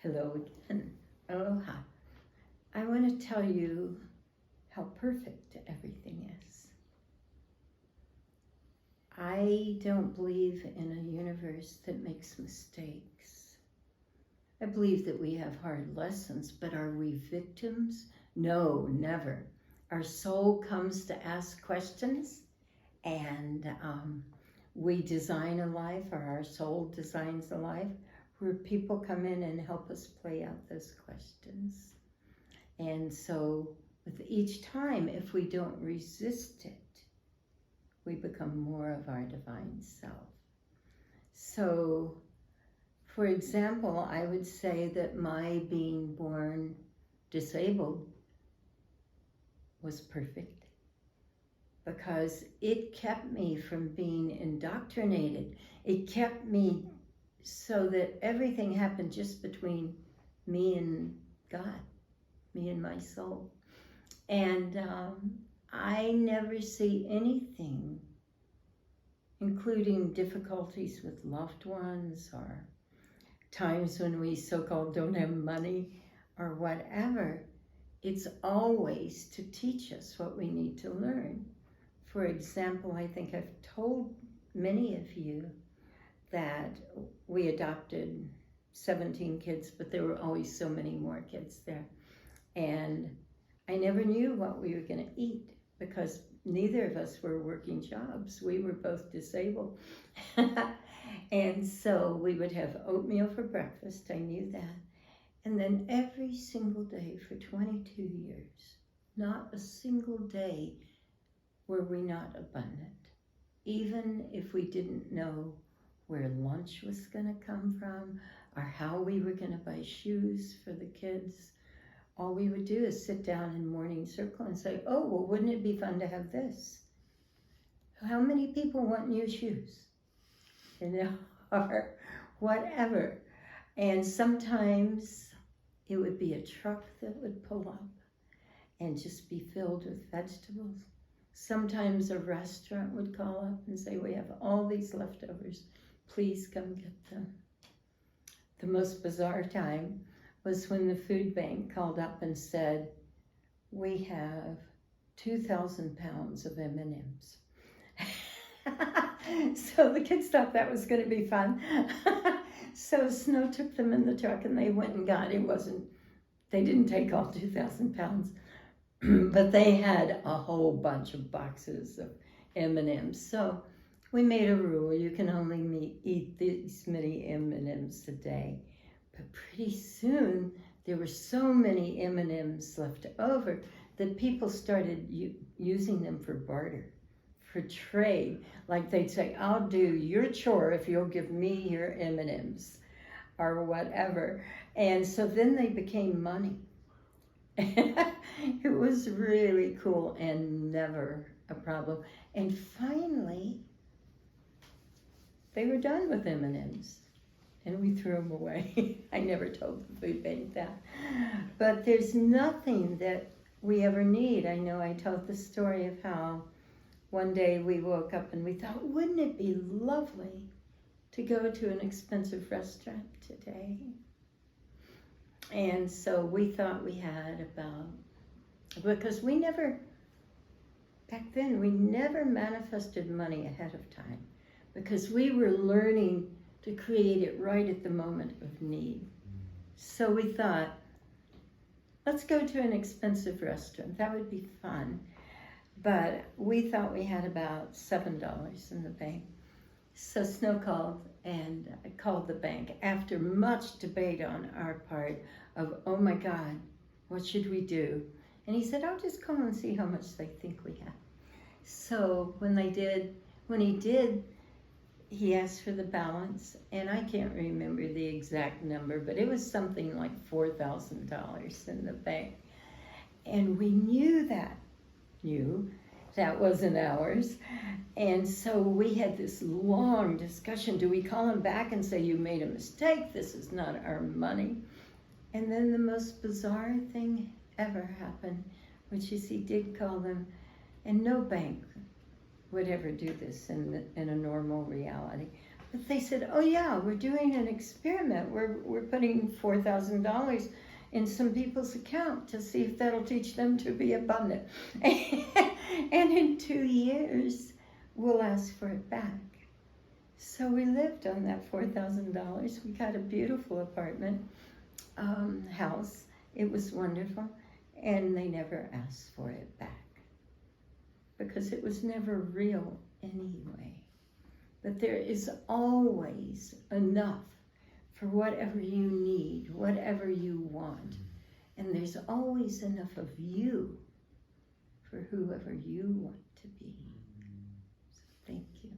Hello again. Aloha. I want to tell you how perfect everything is. I don't believe in a universe that makes mistakes. I believe that we have hard lessons, but are we victims? No, never. Our soul comes to ask questions, and we design a life, or our soul designs a life, where people come in and help us play out those questions. And so with each time, if we don't resist it, we become more of our divine self. So, for example, I would say that my being born disabled was perfect because it kept me from being indoctrinated. It kept me so that everything happened just between me and God, me and my soul. And I never see anything, including difficulties with loved ones or times when we so-called don't have money or whatever. It's always to teach us what we need to learn. For example, I think I've told many of you that we adopted 17 kids, but there were always so many more kids there. And I never knew what we were going to eat because neither of us were working jobs. We were both disabled. And so we would have oatmeal for breakfast, I knew that. And then every single day for 22 years, not a single day were we not abundant. Even if we didn't know where lunch was going to come from or how we were going to buy shoes for the kids, all we would do is sit down in morning circle and say, oh, well, wouldn't it be fun to have this? How many people want new shoes? You know, or whatever. And sometimes it would be a truck that would pull up and just be filled with vegetables. Sometimes a restaurant would call up and say, we have all these leftovers. Please come get them. The most bizarre time was when the food bank called up and said, we have 2,000 pounds of M&Ms. So the kids thought that was going to be fun. So Snow took them in the truck and they went and got, they didn't take all 2,000 pounds, but they had a whole bunch of boxes of M&Ms. So we made a rule, you can only eat these many M&Ms a day. But pretty soon, there were so many M&Ms left over that people started using them for barter, for trade. Like they'd say, I'll do your chore if you'll give me your M&Ms or whatever. And so then they became money. It was really cool and never a problem. And finally, they were done with M&Ms. And we threw them away. I never told the food bank that. But there's nothing that we ever need. I know I told the story of how one day we woke up and we thought, wouldn't it be lovely to go to an expensive restaurant today? And so we thought we had because back then, we never manifested money ahead of time because we were learning to create it right at the moment of need. So we thought, let's go to an expensive restaurant. That would be fun. But we thought we had about $7 in the bank. So Snow called and I called the bank after much debate on our part of, oh my God, what should we do? And he said, I'll just call and see how much they think we have. So when he did, he asked for the balance, and I can't remember the exact number, but it was something like $4,000 in the bank. And we knew that wasn't ours. And so we had this long discussion. Do we call him back and say, you made a mistake, this is not our money? And then the most bizarre thing ever happened, which is he did call them, and no bank would ever do this in a normal reality. But they said, oh yeah, we're doing an experiment. We're putting $4,000 in some people's account to see if that'll teach them to be abundant. And in 2 years, we'll ask for it back. So we lived on that $4,000. We got a beautiful apartment, house. It was wonderful. And they never asked for it back because it was never real anyway. But there is always enough for whatever you need, whatever you want. And there's always enough of you for whoever you want to be. So thank you.